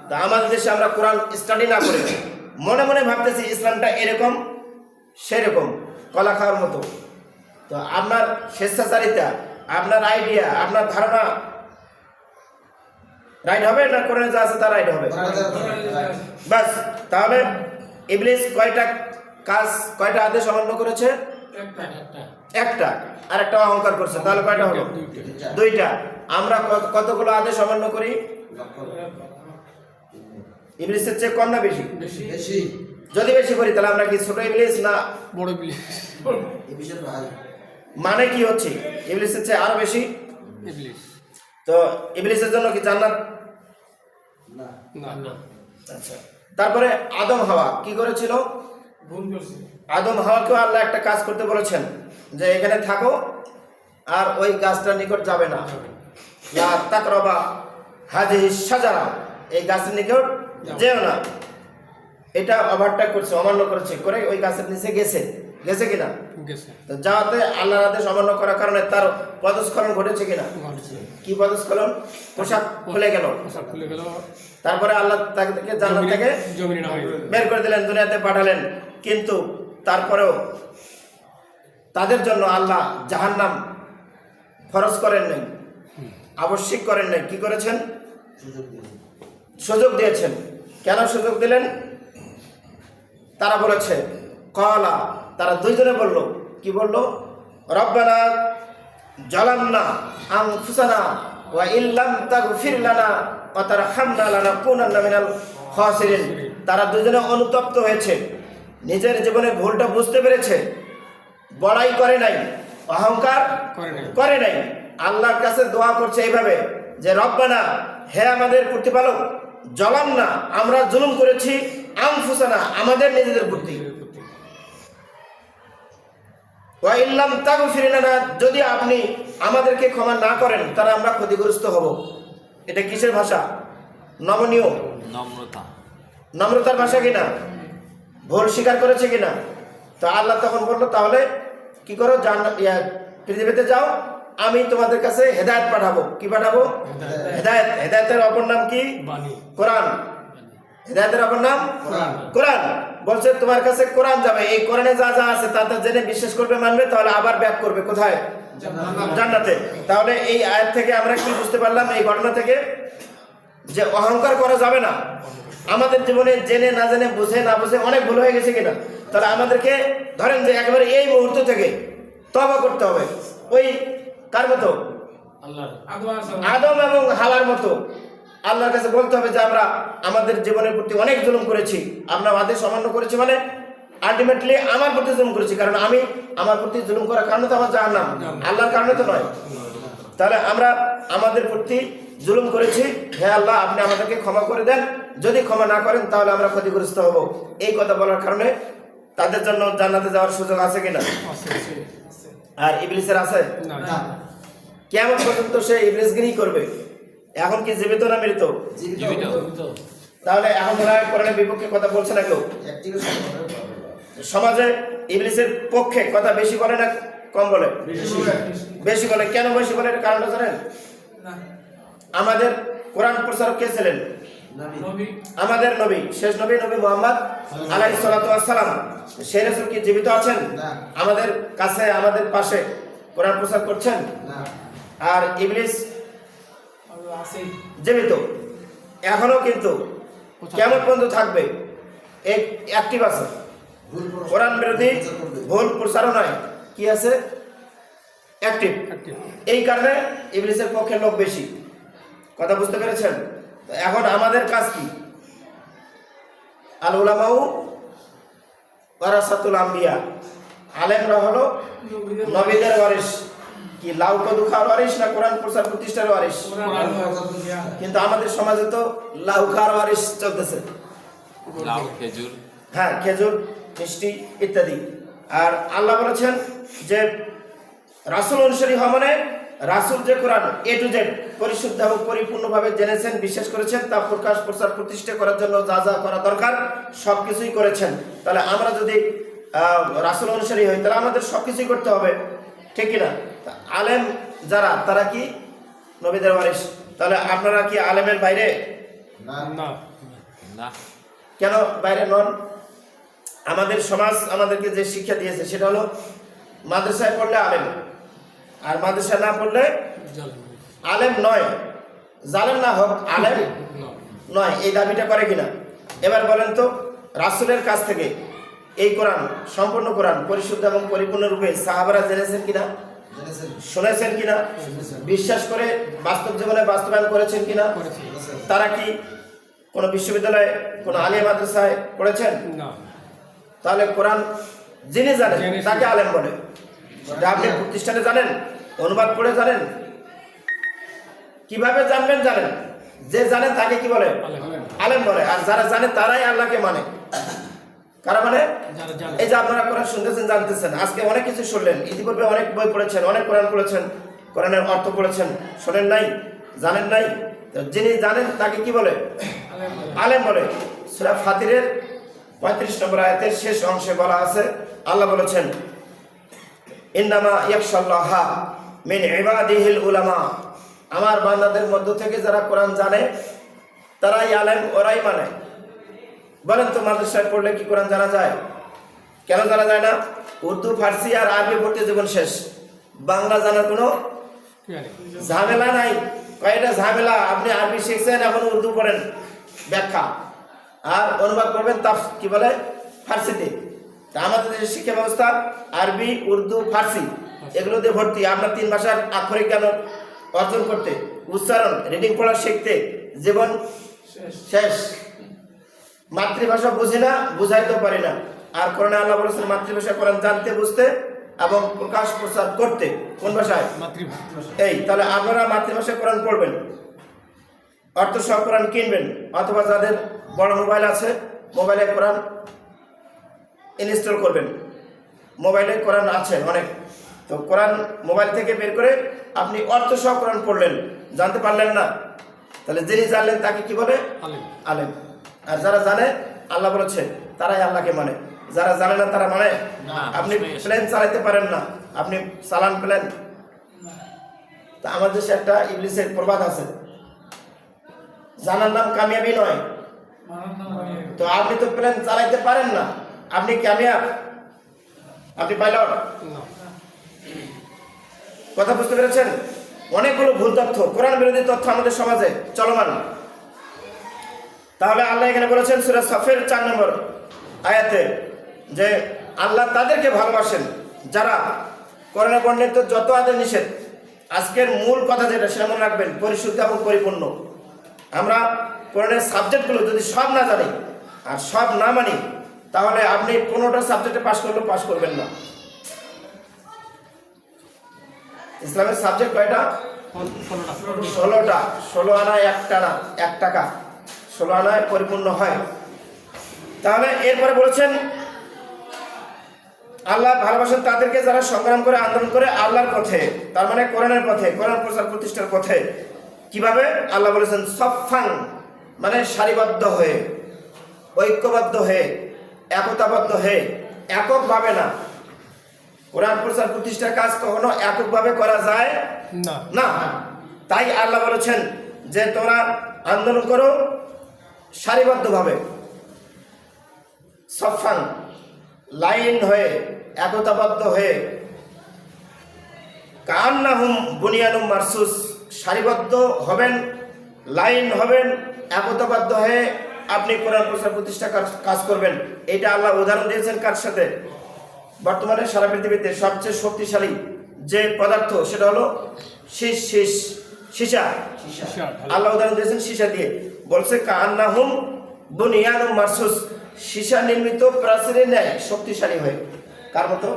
তা আমাদের দেশে আমরা কোরআন স্টাডি না করে মনে মনে ভাবতেছি ইসলামটা এরকম সেরকম কলা খাওয়ার মতো। তো আপনার স্বেচ্ছাচারিতা, আপনার আইডিয়া, আপনার ধারণা রাইট হবে না কোরআনে যা আছে তা রাইট হবে? বাস, তাহলে ইবলিস কয়টা কাজ, কয়টা আদেশ অমান্য করেছে? একটা। আর একটা অহংকার করছে, তাহলে কয়টা হলো? দুইটা। আমরা কতগুলো আদেশ অমান্য করি? ইবলিসের চেয়ে কম না বেশি? যদি বেশি করি তাহলে আমরা কি ছোট ইবলিস না বড় ইবলিস? মানে কি হচ্ছে ইবলিসের চেয়ে আরো বেশি ইবলিস। তো ইবলিসের জন্য কি জান্নাত? না। আচ্ছা, তারপরে আদম হাওয়া কি করেছিল? ভুল করেছিল। আদম হাওয়াকে আল্লাহ একটা কাজ করতে বলেছেন যে এখানে থাকো আর ওই গাছটার নিকট যাবে না, লা তাকরাবা হাযিহি শাজারা, এই গাছের নিকট যেও না। এটা ওভারটেক করছে, অমান্য করেছে, করে ওই গাছের নিচে গেছে কিনা? তো যাওয়াতে আল্লাহর আদেশ অমান্য করার কারণে তার পদস্খলন ঘটেছে কিনা? কি পদস্খলন? পোশাক খুলে গেল। তারপরে আল্লাহ তাকে জান্নাত থেকে বের করে দিলেন, দুনিয়াতে পাঠালেন। কিন্তু তারপরেও তাদের জন্য আল্লাহ জাহান্নাম ফরজ করেন নাই, আবশ্যিক করেন নাই। কি করেছেন? সুযোগ দিয়েছেন। কেন সুযোগ দিলেন? তারা বলেছে কলা, তারা দুইজনে বলল, কি বলল? রব্বানা জালামনা আনফুসানা ওয়া ইল্লাম তাগফির লানা ওয়া তারহামনা লানাকুনান্না মিনাল খাসিরিন। তারা দুইজনে অনুতপ্ত হয়েছে, নিজের জীবনে ভুলটা বুঝতে পেরেছে, বড়াই করে নাই, অহংকার করে নাই। আল্লাহর কাছে দোয়া করছে এইভাবে যে রব্বানা, হে আমাদের প্রতিপালক, জালামনা, আমরা জুলুম করেছি, আনফুসানা, আমাদের নিজেদের প্রতি, ওয়া ইল্লাম তাগফির লানা, যদি আপনি আমাদেরকে ক্ষমা না করেন তাহলে আমরা ক্ষতিগ্রস্ত হব। এটা কিসের ভাষা? নমনীয়, নম্রতার ভাষা কিনা? ভুল স্বীকার করেছে কিনা? তো আল্লাহ তখন বললো তাহলে কি করো, পৃথিবীতে যাও, আমি তোমাদের কাছে হেদায়েত পাঠাবো। কি পাঠাবো? হেদায়েত। হেদায়েতের অপর নাম কি? কোরআন। হেদায়েতের অপর নাম কোরআন। বলছে তোমার কাছে কোরআন যাবে, এই কোরআনে যা যা আছে তা তা জেনে বিশ্বাস করবে, মানবে, তাহলে আবার ব্যাক করবে কোথায়? জান্নাতে। তাহলে এই আয়াত থেকে আমরা কি বুঝতে পারলাম, এই ঘটনা থেকে, যে অহংকার করা যাবে না। আমাদের জীবনে জেনে না জেনে, বুঝে না বুঝে অনেক ভুল হয়ে গেছে কিনা, তাহলে আমাদেরকে ধরেন যে একেবারে এই মুহূর্ত থেকে তওবা করতে হবে। ওই কার মতো? আদম এবং হাওয়ার মতো আল্লাহর কাছে বলতে হবে যে আমরা আমাদের জীবনের প্রতি অনেক জুলুম করেছি, আমরা আদেশ অমান্য করেছি, মানে আলটিমেটলি আমার প্রতি জুলুম করেছি। কারণ আমি আমার প্রতি জুলুম করার কারণে তো আমার জাহান্নাম, আল্লাহর কারণে তো নয়। তাহলে আমরা আমাদের প্রতি জুলুম করেছি, হে আল্লাহ আপনি আমাদেরকে ক্ষমা করে দেন, যদি ক্ষমা না করেন তাহলে আমরা ক্ষতিগ্রস্ত হব। এই কথা বলার কারণে তাদের জন্য জান্নাতে যাওয়ার সুযোগ আছে কিনা? আর ইবলিসের আছে? কিয়ামত পর্যন্ত সে ইবলিসগিরি করবে। এখন কি জীবিত না মৃত? তাহলে এখন ওরা কোরআনের বিপক্ষে কথা বলছে না কেউ? সমাজে ইবলিসের পক্ষে কথা বেশি বলে না কম বলে? বেশি বলে। কেন বেশি বলে? কারণটা জানেন? আমাদের কোরআন প্রচারক কে ছিলেন? আমাদের নবী, শেষ নবী, নবী মুহাম্মদ আলাইহিস সালাতু ওয়াস সালাম। সেই রাসূল কি জীবিত আছেন? আমাদের কাছে, আমাদের পাশে কোরআন প্রচার করছেন? আর ইবলিস জীবিত, এখনো কিন্তু কিয়ামত পর্যন্ত থাকবে, অ্যাক্টিভ আছে। কোরআন বিরোধী ভুল প্রচারও নয়, কি আছে? অ্যাক্টিভ। এই কারণে ইবলিসের পক্ষে লোক বেশি। কথা বুঝতে পেরেছেন? এখন আমাদের কাজ কি? আল উলামাউ ওয়ারাসাতুল আম্বিয়া, আলেমরা হলো নবীদের ওয়ারিস। কি লাউ কদু খাওয়ার ওয়ারিস না কোরআন প্রচার প্রতিষ্ঠার ওয়ারিস? কিন্তু আমাদের সমাজে তো লাউ খাওয়ার ওয়ারিস চলতেছে। হ্যাঁ, খেজুর, মিষ্টি ইত্যাদি। আর আল্লাহ বলেছেন যে রাসূল অনুসারী হওয়া মানে রাসূল যে কোরআন এ টু জেড পরিশুদ্ধ এবং পরিপূর্ণভাবে জেনেছেন, বিশ্বাস করেছেন, তা প্রকাশ প্রচার প্রতিষ্ঠা করার জন্য যা যা করা দরকার সবকিছুই করেছেন। তাহলে আমরা যদি রাসূল অনুসারী হই তাহলে আমাদের সবকিছুই করতে হবে, ঠিক কিনা? আলেম যারা, তারা কি নবীদের ওয়ারিস। তাহলে আপনারা কি আলেমের বাইরে না না না কেন বাইরে নন? আমাদের সমাজ আমাদেরকে যে শিক্ষা দিয়েছে সেটা হলো মাদ্রাসায় পড়লে আলেম, আর মাদ্রাসায় না পড়লে আলেম নয়, জালেম না হোক আলেম নয়, এই দাবিটা করে কিনা? এবার বলেন তো, রাসূলের কাছ থেকে এই কোরআন, সম্পূর্ণ কোরআন পরিশুদ্ধ এবং পরিপূর্ণ রূপে সাহাবারা জেনেছেন কিনা, শুনেছেন কিনা, বিশ্বাস করে বাস্তব জীবনে বাস্তবায়ন করেছেন কিনা? তারা কি কোনো বিশ্ববিদ্যালয়ে, কোনো আলিয়া মাদ্রাসায় পড়েছেন? তাহলে কোরআন যিনি জানেন তাকে আলেম বলে। আপনি প্রতিষ্ঠানে জানেন, অনুবাদ পড়ে জানেন, কিভাবে জানবেন? জানেন, যে জানে তাকে কি বলে? আলেম বলে। আর যারা জানে তারাই আল্লাহকে মানে। কারা মানে? এই যে আপনারা কোরআন শুনতেছেন, জানতেছেন, আজকে অনেক কিছু শুনলেন, ইতিপূর্বে অনেক বই পড়েছেন, অনেক কোরআন পড়েছেন, কোরআনের অর্থ পড়েছেন, শোনেন নাই, জানেন নাই, যিনি জানেন তাকে কি বলে? আলেম বলে। সূরা ফাতিরের 35 নম্বর আয়াতের শেষ অংশে বলা আছে, আল্লাহ বলেছেন, ইন্নামা ইয়াখশাল্লাহা মিন ইবাদিহিল উলামা, আমার বান্দাদের মধ্য থেকে যারা কোরআন জানে তারাই আলেম, ওরাই মানে। বলেন তো, মাদ্রাসায় পড়লে কি কোরআন জানা যায়? কেন জানা যায় না? উর্দু, ফার্সি আর আরবি পড়তে জীবন শেষ, বাংলা জানার কোনো ঝামেলা নাই। কয়টা ঝামেলা! আপনি আরবি শিখছেন, এখন উর্দু পড়েন ব্যাখ্যা, আর অনুবাদ করবেন কি বলে ফার্সিতে। তা আমাদের দেশের শিক্ষা ব্যবস্থা আরবি, উর্দু, ফার্সি এগুলো দিয়ে ভর্তি। আপনার 3 ভাষার আক্ষরিক জ্ঞান অর্জন করতে, উচ্চারণ, রিডিং পড়া শিখতে জীবন শেষ। মাতৃভাষা বুঝি না, বুঝাইতে পারি না। আর কোরআনে আল্লাহ বলেছেন মাতৃভাষা কোরআন জানতে, বুঝতে এবং প্রকাশ প্রচার করতে। কোন ভাষায়? মাতৃভাষা। এই তাহলে আপনারা মাতৃভাষায় কোরআন পড়বেন, অর্থ সহ কোরআন কিনবেন, অথবা যাদের বড় মোবাইল আছে মোবাইলে কোরআন ইনস্টল করবেন। মোবাইলে কোরআন আছে অনেক, তো কোরআন মোবাইল থেকে বের করে আপনি অর্থ সহ কোরআন পড়লেন, জানতে পারলেন না, তাহলে যিনি জানলেন তাকে কি বলে? আলেম। আর যারা জানে, আল্লাহ বলেছে তারাই আল্লাহকে মানে। যারা জানে না তারা মানে? আপনি প্লেন চালাইতে পারেন না, আপনি চালান প্লেন? তা আমাদের দেশে একটা ইবলিসের প্রবাদ আছে, জানার নাম কামিয়াবি নয়। তো আপনি তো প্লেন চালাইতে পারেন না, আপনি কামিয়াব? আপনি পাইলট? কথা বুঝতে পেরেছেন? অনেকগুলো ভুল তথ্য, কোরআন বিরোধী তথ্য আমাদের সমাজে চলমান। তাহলে আল্লাহ এখানে বলেছেন সূরা সফের 4 নম্বর আয়াতে যে আল্লাহ তাদেরকে ভালোবাসেন যারা কোরআনে বর্ণিত যত আদেশ নিষেধ, আজকের মূল কথা যেটা সেটা মনে রাখবেন, পরিশুদ্ধ এবং পরিপূর্ণ। আমরা কোরআনের সাবজেক্টগুলো যদি সব না জানি আর সব না মানি, তাহলে আপনি 15টা সাবজেক্টে পাশ করলেও পাশ করবেন না। ইসলামের সাবজেক্ট কয়টা? 16টা। 16 আনায় 1 টাকা, 1 টাকা 16 আনায় পরিপূর্ণ হয়। তাহলে এরপরে বলেছেন আল্লাহ ভালোবাসেন তাদেরকে যারা সংগ্রাম করে, আন্দোলন করে আল্লাহর পথে, তার মানে কোরআনের পথে, কোরআন প্রচার প্রতিষ্ঠার পথে। কিভাবে? আল্লাহ বলেছেন সফাং, মানে সারিবদ্ধ হয়ে, ঐক্যবদ্ধ হয়ে, একতাবদ্ধ হয়ে, এককভাবে না। কোরআন প্রচার প্রতিষ্ঠার কাজ কখনো এককভাবে করা যায় না। তাই আল্লাহ বলেছেন যে তোমরা আন্দোলন করো সারিবদ্ধভাবে, সফাং, লাইন হয়ে, একতাবদ্ধ হয়ে, কান্নাহুম বুনিয়ানুম মারসুস, সারিবদ্ধ হবেন, লাইন হবেন, একতাবদ্ধ হয়ে আপনি কোরআন প্রচার প্রতিষ্ঠা কাজ করবেন। এটা আল্লাহ উদাহরণ দিয়েছেন কার সাথে? বর্তমানে সারা পৃথিবীতে সবচেয়ে শক্তিশালী যে পদার্থ সেটা হলো সীসা। আল্লাহ উদাহরণ দিয়েছেন সীসা দিয়ে, বলছে কান্নাহুম বুনিয়ানুম মারসুস, সীসা নির্মিত প্রাচীরের ন্যায় শক্তিশালী হয়ে। কার মতো?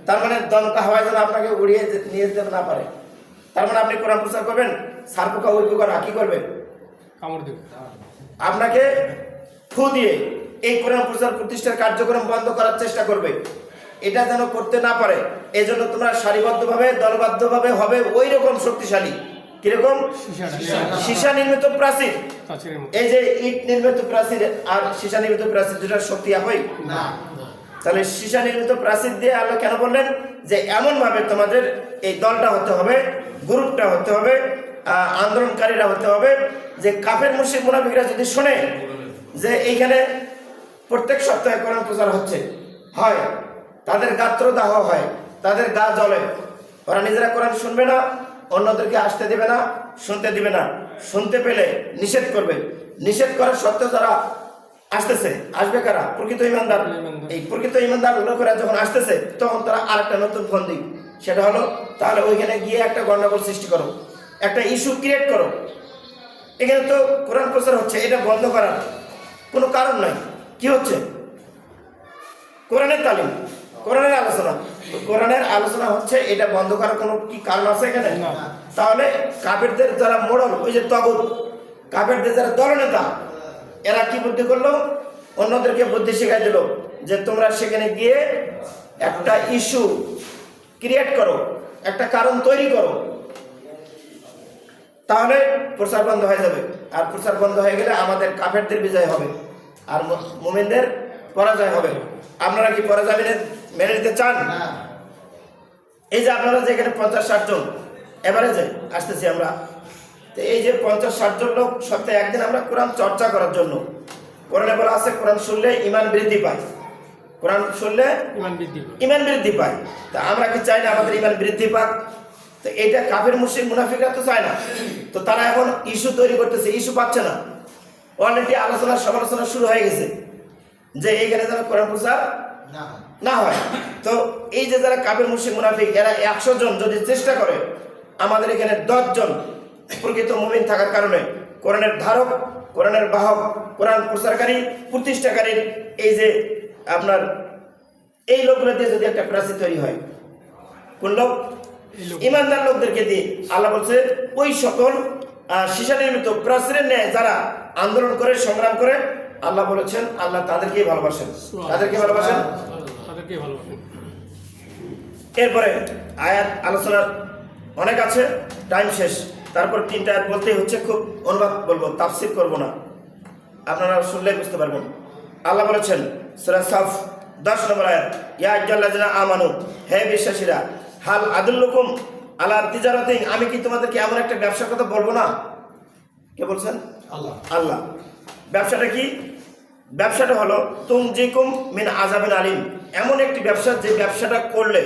তার মানে দমকা হাওয়ায় যেন আপনাকে উড়িয়ে নিয়ে যেতে না পারে। তার মানে আপনি কোরআন প্রচার করবেন, সারপোকা উইপোকা কি করবে? কামড় দেবে, আপনাকে ফু দিয়ে এই কোরআন প্রচার প্রতিষ্ঠার কার্যক্রম বন্ধ করার চেষ্টা করবে। এটা যেন করতে না পারে, এজন্য তোমরা সারিবদ্ধভাবে, দলবদ্ধভাবে হবে ওই রকম শক্তিশালী। কিরকম? সীসা নির্মিত প্রাচীর। এই যে ইট নির্মিত প্রাচীর আর সীসা নির্মিত প্রাচীর, দুটার শক্তি একই না। তাহলে সীসা নির্মিত প্রাচীর দিয়ে আল্লাহ কেন বললেন যে এমন ভাবে তোমাদের এই দলটা হতে হবে, গ্রুপটা হতে হবে, আন্দোলনকারীরা হতে হবে যে কাফের মুশরিক মুনাফিকরা যদি শোনে যে এইখানে প্রত্যেক সপ্তাহে কোরআন প্রচার হচ্ছে, হয় তাদের গাত্র দাহ হয়, তাদের গা জ্বলে, ওরা নিজেরা কোরআন শুনবে না, অন্যদেরকে আসতে দেবে না, শুনতে দিবে না, শুনতে পেলে নিষেধ করবে। নিষেধ করার সত্ত্বেও যারা আসতেছে, আসবে কারা? প্রকৃত ইমানদার। এই প্রকৃত ইমানদার লোকেরা যখন আসতেছে তখন তারা আরেকটা নতুন ফোন দিক, সেটা হলো তাহলে ওইখানে গিয়ে একটা গন্ডগোল সৃষ্টি করো, একটা ইস্যু ক্রিয়েট করো। এখানে তো কোরআন প্রচার হচ্ছে, এটা বন্ধ করার কোনো কারণ নাই। কি হচ্ছে? কোরআনের তালিম, কোরআনের আলোচনা। তো কোরআনের আলোচনা হচ্ছে, এটা বন্ধ করার কোনো কি কারণ আছে এখানে? তাহলে কাফেরদের যারা মোড়ল, ওই যে তগুত, কাফেরদের যারা দলনেতা, এরা কি বুদ্ধি করলো? অন্যদেরকে বুদ্ধি শেখাই দিল যে তোমরা সেখানে গিয়ে একটা ইস্যু ক্রিয়েট করো, একটা কারণ তৈরি করো, তাহলে প্রচার বন্ধ হয়ে যাবে। আর প্রচার বন্ধ হয়ে গেলে আমাদের কাফেরদের বিজয় হবে আর মুমিনদের পরাজয় হবে। আপনারা কি পরাজয় মেনে নিতে চান? এই যে আপনারা যে এখানে 50-60 জন এভারেজে আসতেছি আমরা, তো এই যে 50-60 জন লোক সপ্তাহে একদিন আমরা কোরআন চর্চা করার জন্য, কোরআনে বলা আছে কোরআন শুনলে ঈমান বৃদ্ধি পায়, কোরআন শুনলে ঈমান বৃদ্ধি পায়। তা আমরা কি চাই না আমাদের ঈমান বৃদ্ধি পাক? তো এটা কাফের মুশরিক মুনাফিকরা তো চায় না। তো তারা এখন ইস্যু তৈরি করতেছে, ইস্যু পাচ্ছে না। অলরেডি আলোচনা সমালোচনা শুরু হয়ে গেছে যে এইখানে যেন কোরআন প্রচার না হয়। তো এই যে যারা কাফের মুশরিক মুনাফিক, এরা 100 জন যদি চেষ্টা করে, আমাদের এখানে 10 জন প্রকৃত মুমিন থাকার কারণে কোরআনের ধারক, কোরআনের বাহক, কোরআন প্রচারকারী, প্রতিষ্ঠাকারীর এই যে আপনার এই লোকগুলো দিয়ে যদি একটা প্রাচীর তৈরি হয়, কোন লোক? ইমানদার লোকদেরকে দিয়ে। আল্লাহ বলছে ওই সকল সীসা নির্মিত প্রাচীরের ন্যায় যারা আন্দোলন করে, সংগ্রাম করে, আল্লাহ বলেছেন আল্লাহ তাদেরকেই ভালোবাসেন, তাদেরকে ভালোবাসেন। এরপরে আয়াত আলোচনার অনেক আছে, টাইম শেষ। তারপর 3টা আয়াত বলতেই হচ্ছে, খুব অনুবাদ বলবো, তাফসীর করব না, আপনারা শুনলে বুঝতে পারবেন। আল্লাহ বলেছেন সূরা সাফ 10 নম্বর আয়াত, ইয়া আইয়ুহাল্লাযিনা আমানু, হে বিশ্বাসীরা, হাল আদুল্লুকুম আলা তিজারাতিন, আমি কি তোমাদেরকে এমন একটা ব্যবসার কথা বলবো না? কে বলছেন? আল্লাহ। আল্লাহ। ব্যবসাটা কি? ব্যবসাটা হলো তুনজিকুম মিন আযাবিন আলিম, এমন একটি ব্যবসা যে ব্যবসাটা করলে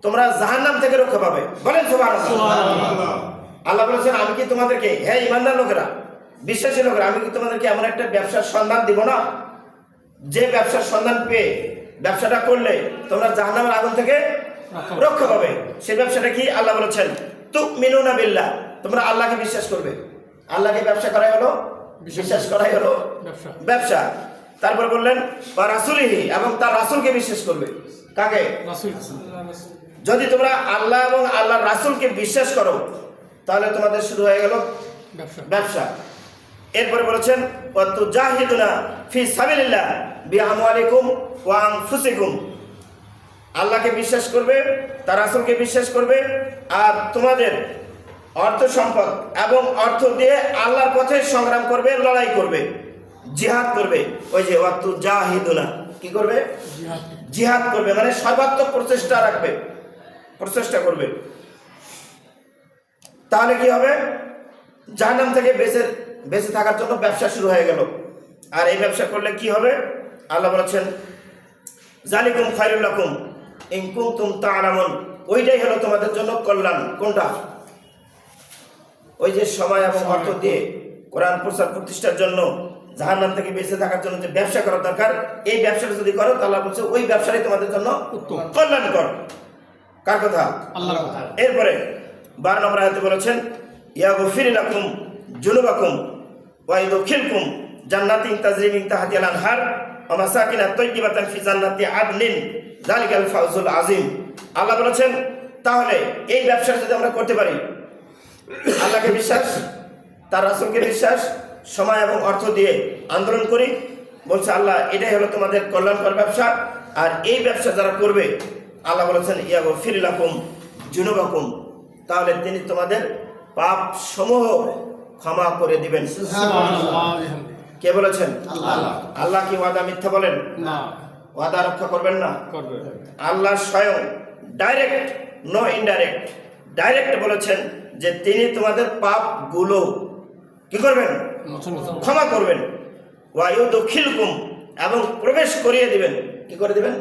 তোমরা জাহান্নাম থেকে রক্ষা পাবে। বলেন সুবহানাল্লাহ। আল্লাহ বলেছেন আমি কি তোমাদেরকে, হে ঈমানদার লোকেরা, বিশ্বাসী লোকেরা, আমি কি তোমাদেরকে এমন একটা ব্যবসার সন্ধান দিব না যে ব্যবসার সন্ধান পেয়ে ব্যবসাটা করলে তোমরা জাহান্নামের আগুন থেকে রক্ষা পাবে? সেই ব্যবসাটা কি? আল্লাহ বলেছেন তুমিনুনা বিল্লাহ, তোমরা আল্লাহকে বিশ্বাস করবে। আল্লাহকে ব্যবসা করাই হলো, বিশ্বাস করাই হলো ব্যবসা। তারপর বললেন ওয়া রাসূলিহি, এবং তার রাসূলকে বিশ্বাস করবে। কাকে? যদি তোমরা আল্লাহ এবং আল্লাহর রাসূলকে বিশ্বাস করো, তাহলে তোমাদের শুরু হয়ে গেল ব্যবসা। এরপরে বলেছেন ওয়া তুজাহিদুনা ফি সাবিলিল্লাহ বিআমওয়ালিকুম ওয়া আনফুসিকুম, আল্লাহকে বিশ্বাস করবে, তার রাসূলকে বিশ্বাস করবে, আর তোমাদের অর্থ সম্পদ এবং অর্থ দিয়ে আল্লাহর পথে সংগ্রাম করবে, লড়াই করবে, জিহাদ করবে। ওই যে ওয়া তুজাহিদুনা, কি করবে? জিহাদ করবে, মানে সর্বাত্মক প্রচেষ্টা রাখবে, প্রচেষ্টা করবে। তাহলে কি হবে? জাহান্নাম থেকে বেঁচে থাকার জন্য ব্যবসা শুরু হয়ে গেল। আর এই ব্যবসা করলে কি হবে? আল্লাহ বলেছেন জালিকুম খায়রুল লাকুম ইন কুনতুম তা'লামুন, ওইটাই হলো তোমাদের জন্য কল্যাণ। কোনটা? ওই যে সময় এবং অর্থ দিয়ে কোরআন প্রচার প্রতিষ্ঠার জন্য, জাহান্নাম থেকে বেঁচে থাকার জন্য যে ব্যবসা করা দরকার, এই ব্যবসাটা যদি করো তাহলে আল্লাহ বলছে ওই ব্যবসাটাই তোমাদের জন্য কল্যাণকর। কার কথা? আল্লাহর কথা। এরপরে 12 নম্বর আয়াতে বলেছেন ইয়াগফির লাকুম যুনুবাকুম ওয়া ইউদখিলকুম জান্নাতিন তাজরি মিন তাহতিহাল আনহার ওয়া মাসাকিন তাইয়্যিবাতান ফি জান্নাতি আদনিন যালিকাল ফাওজুল আযীম। আল্লাহ বলেছেন তাহলে এই ব্যবসা যদি আমরা করতে পারি, আল্লাহকে বিশ্বাস, তার রাসূলকে বিশ্বাস, সময় এবং অর্থ দিয়ে আন্দোলন করি, বলছে আল্লাহ এটাই হলো তোমাদের কল্যাণকর ব্যবসা। আর এই ব্যবসা যারা করবে, আল্লাহ বলেছেন ইয়াগফির লাকুম যুনুবাকুম, তাহলে তিনি তোমাদের পাপ সমূহ ক্ষমা করে দিবেন। কে বলেছেন? আল্লাহ। আল্লাহ কি ওয়াদা মিথ্যা বলেন? না। ওয়াদা রক্ষা করবেন না? আল্লাহ স্বয়ং ডাইরেক্ট, নো ইনডাইরেক্ট, ডাইরেক্ট বলেছেন যে তিনি তোমাদের পাপগুলো কি করবেন? ক্ষমা করবেন। ওয়া ইউদখিলকুম, এবং প্রবেশ করিয়ে দিবেন। কি করে দিবেন?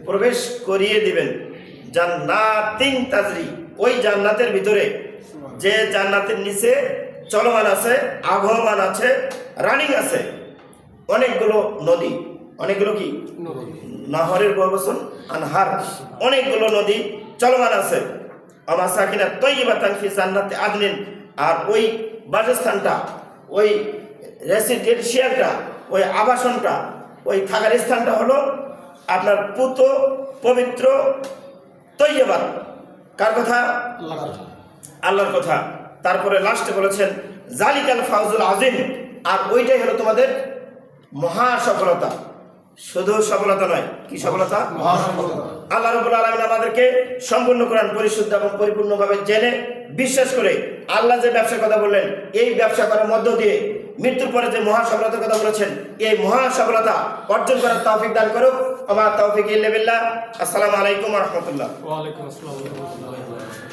প্রবেশ করিয়ে দিবেন জান্নাতিন তাজরি, ওই জান্নাতের ভিতরে, যে জান্নাতের নিচে চলমান আছে, আবহমান আছে, রানিং আছে অনেকগুলো নদী। অনেকগুলো কি? নহরের বহুবচন আনহার, অনেকগুলো নদী চলমান আছে। আমাসাকিনা তৈয়বাতান ফি জান্নাতি আদনিন, আর ওই বাসস্থানটা, ওই রেসিডেন্সিয়ালটা, ওই আবাসনটা, ওই থাকার স্থানটা হলো আপনার পুত পবিত্র তৈয়বাত। কার কথা? আল্লাহর কথা। তারপরে লাস্টে বলেছেন জালিকাল ফাউজুল আজিম, আর ওইটাই হলো তোমাদের মহা সফলতা। শুধু সফলতা নয়, কি সফলতা? আল্লাহ রাব্বুল আলামিন আমাদেরকে সম্পূর্ণ কোরআন পরিশুদ্ধ এবং পরিপূর্ণভাবে জেনে বিশ্বাস করে আল্লাহ যে ব্যবসার কথা বললেন, এই ব্যবসা করার মধ্য দিয়ে মৃত্যুর পরে যে মহা সফলতার কথা বলেছেন, এই মহা সফলতা অর্জন করার তৌফিক দান করুক। আমার তৌফিক ইল্লা বিল্লাহ। আসসালামু আলাইকুম ওয়া রাহমাতুল্লাহ। ওয়া আলাইকুম আসসালাম ওয়া রাহমাতুল্লাহি ওয়া বারাকাতুহু।